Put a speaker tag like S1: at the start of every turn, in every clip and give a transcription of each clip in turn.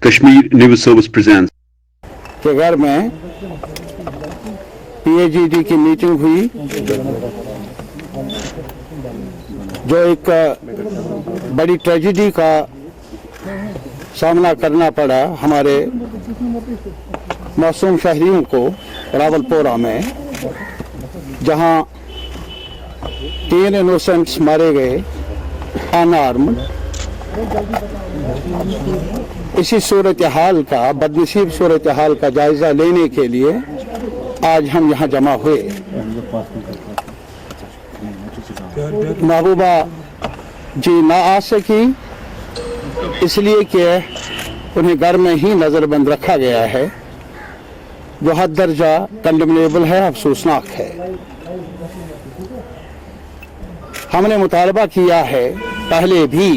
S1: Kashmir News Service presents.
S2: के घर में PAGD की मीटिंग हुई जो एक बड़ी ट्रेजेडी का सामना करना पड़ा हमारे मासूम शहरियों को रावलपोरा में, जहां 3 इनोसेंट्स मारे गए अनआर्म्ड। इसी सूरत हाल का, बदनसीब सूरत हाल का जायजा लेने के लिए आज हम यहाँ जमा हुए। महबूबा जी ना आ सकी इसलिए कि उन्हें घर में ही नज़रबंद रखा गया है, जो हद दर्जा कंडेमनेबल है, अफसोसनाक है। हमने मुतालबा किया है पहले भी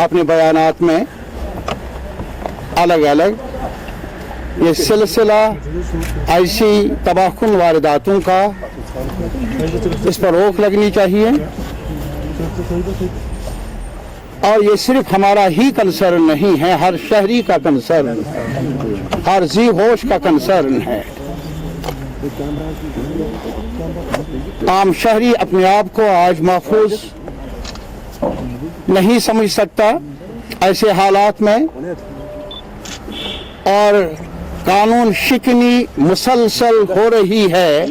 S2: अपने बयानात में अलग अलग, ये सिलसिला ऐसी तबाहकुन वारदातों का, इस पर रोक लगनी चाहिए। और ये सिर्फ हमारा ही कंसर्न नहीं है, हर शहरी का कंसर्न, हर जी होश का कंसर्न है। आम शहरी अपने आप को आज महफूज नहीं समझ सकता ऐसे हालात में, और कानून शिकनी मुसलसल हो रही है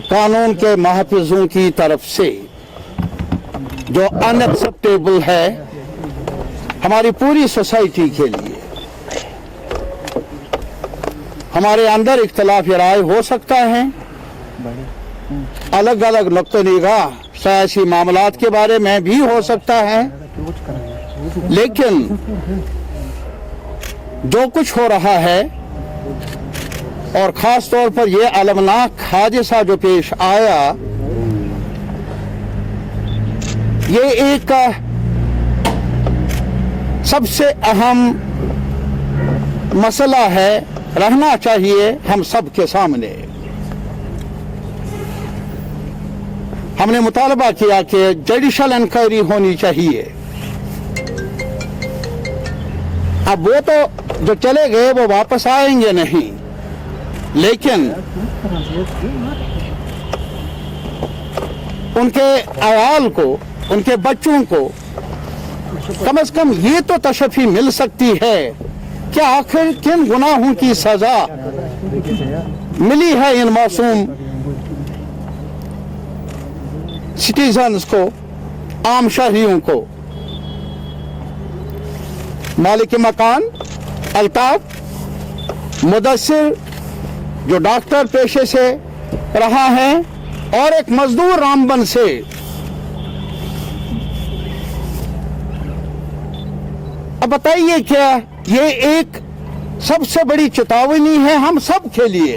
S2: कानून के महफिजों की तरफ से, जो अनएक्सेप्टेबल है हमारी पूरी सोसाइटी के लिए। हमारे अंदर इख्तलाफ राय हो सकता है, अलग अलग नुक्ते निगाह सियासी मामलात के बारे में भी हो सकता है, लेकिन जो कुछ हो रहा है, और ख़ास तौर पर यह अलमनाक हादसा जो पेश आया, ये एक सबसे अहम मसला है, रहना चाहिए हम सब के सामने। हमने मुतालबा किया कि जुडिशल इंक्वायरी होनी चाहिए। अब वो तो जो चले गए वो वापस आएंगे नहीं, लेकिन उनके अयाल को, उनके बच्चों को कम से कम ये तो तशफ़ी मिल सकती है कि आखिर किन गुनाहों की सजा मिली है इन मासूम सिटीजन्स को, आम शहरियों को। मालिक मकान अल्ताफ मुदस्सिर जो डॉक्टर पेशे से रहा है, और एक मजदूर रामबन से। अब बताइए क्या ये एक सबसे बड़ी चेतावनी है हम सब के लिए,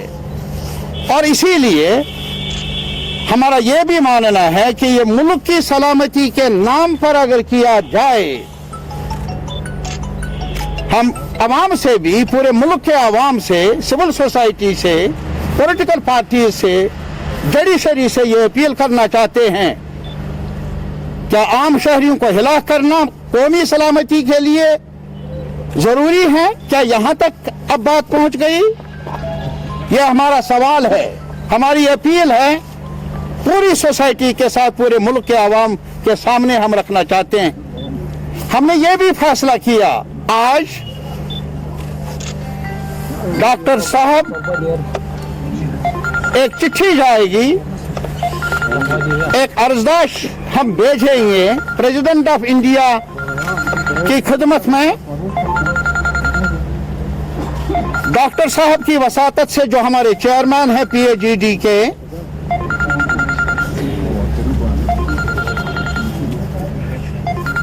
S2: और इसीलिए हमारा यह भी मानना है कि ये मुल्क की सलामती के नाम पर अगर किया जाए, हम अवाम से भी, पूरे मुल्क के अवाम से, सिविल सोसाइटी से, पॉलिटिकल पार्टी से, जुडिशरी से ये अपील करना चाहते हैं, क्या आम शहरियों को हिलाक करना कौमी सलामती के लिए जरूरी है? क्या यहाँ तक अब बात पहुँच गई? यह हमारा सवाल है, हमारी अपील है, पूरी सोसाइटी के साथ पूरे मुल्क के अवाम के सामने हम रखना चाहते हैं। हमने ये भी फैसला किया, आज डॉक्टर साहब एक चिट्ठी जाएगी, एक अर्जदाश हम भेजेंगे प्रेसिडेंट ऑफ इंडिया की खिदमत में। डॉक्टर साहब की वसातत से, जो हमारे चेयरमैन हैं PAGD के,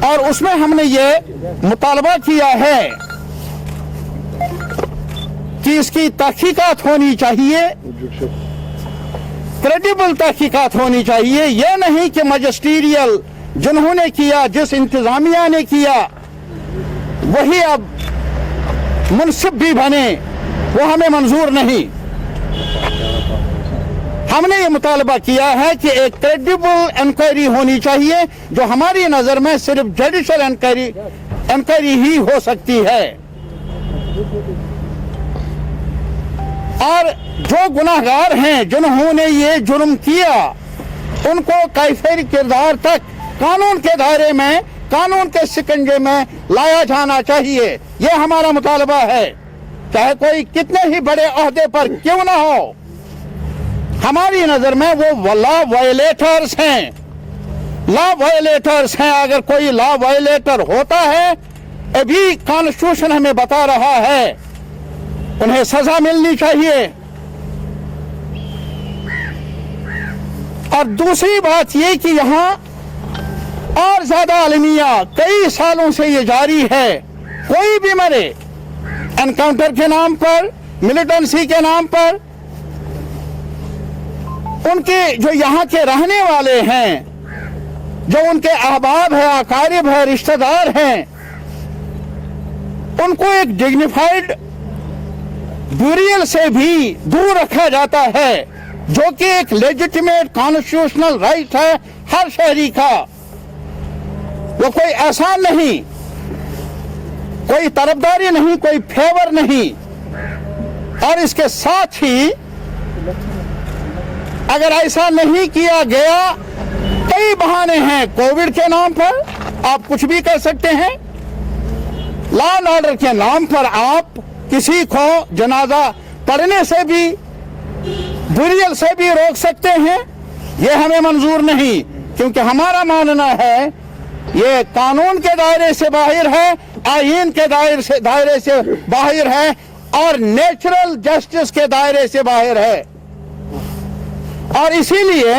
S2: और उसमें हमने ये मुतालबा किया है कि इसकी तहकीकात होनी चाहिए, क्रेडिबल तहकीकात होनी चाहिए। यह नहीं कि मजिस्ट्रियल जिन्होंने किया, जिस इंतजामिया ने किया, वही अब मुनसिब भी बने, वो हमें मंजूर नहीं। हमने ये मुतालबा किया है कि एक क्रेडिबल इंक्वायरी होनी चाहिए, जो हमारी नज़र में सिर्फ जुडिशल इंक्वायरी इंक्वायरी ही हो सकती है। और जो गुनाहगार हैं जिन्होंने ये जुर्म किया उनको कैफिर किरदार तक कानून के दायरे में, कानून के शिकंजे में लाया जाना चाहिए। ये हमारा मुतालबा है, चाहे कोई कितने ही बड़े ओहदे पर क्यों ना हो। हमारी नजर में वो लॉ वायलेटर्स हैं, लॉ वायलेटर्स हैं। अगर कोई लॉ वायलेटर होता है, अभी कॉन्स्टिट्यूशन हमें बता रहा है, उन्हें सजा मिलनी चाहिए। और दूसरी बात ये कि यहाँ और ज्यादा अलमिया कई सालों से ये जारी है। कोई भी मरे एनकाउंटर के नाम पर, मिलिटेंसी के नाम पर, उनके जो यहाँ के रहने वाले हैं, जो उनके अहबाब है, अकारिब है, रिश्तेदार हैं, उनको एक डिग्निफाइड ब्यूरियल से भी दूर रखा जाता है, जो कि एक लेजिटिमेट कॉन्स्टिट्यूशनल राइट है हर शहरी का। वो कोई एहसान नहीं, कोई तरफदारी नहीं, कोई फेवर नहीं। और इसके साथ ही अगर ऐसा नहीं किया गया, कई बहाने हैं। कोविड के नाम पर आप कुछ भी कर सकते हैं, लॉ एंड ऑर्डर के नाम पर आप किसी को जनाजा पढ़ने से भी, बुरियल से भी रोक सकते हैं। ये हमें मंजूर नहीं, क्योंकि हमारा मानना है ये कानून के दायरे से बाहर है, आईन के दायरे से बाहर है और नेचुरल जस्टिस के दायरे से बाहर है। और इसीलिए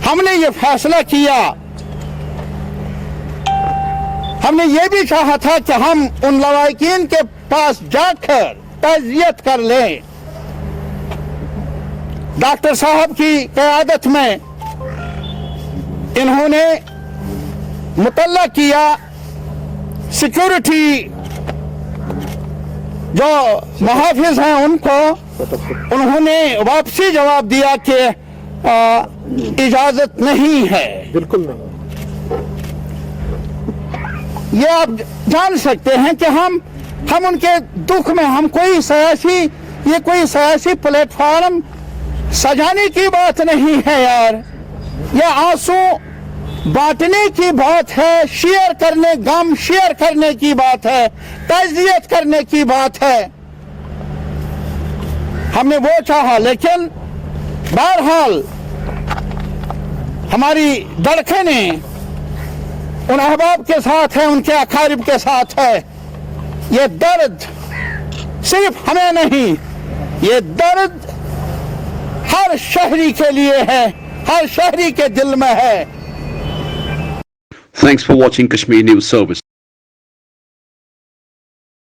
S2: हमने ये फैसला किया। हमने ये भी चाहा था कि हम उन लवाकिन के पास जाकर ताज़ियत कर लें। डॉक्टर साहब की क़यादत में इन्होंने मुतल्ला किया, सिक्योरिटी जो मुहाफिज हैं उनको उन्होंने वापसी जवाब दिया कि इजाजत नहीं है।
S3: बिल्कुल नहीं।
S2: ये आप जान सकते हैं कि हम उनके दुख में, हम कोई सियासी, ये कोई सियासी प्लेटफॉर्म सजाने की बात नहीं है यार, ये आंसू बांटने की बात है, शेयर करने, गम शेयर करने की बात है, ताज़ियत करने की बात है। हमने वो चाहा, लेकिन बहरहाल हमारी धड़कनें उन अहबाब के साथ है, उनके अकारिब के साथ है। ये दर्द सिर्फ हमें नहीं, ये दर्द हर शहरी के लिए है, हर शहरी के दिल में है।
S1: Thanks for watching Kashmir News Service.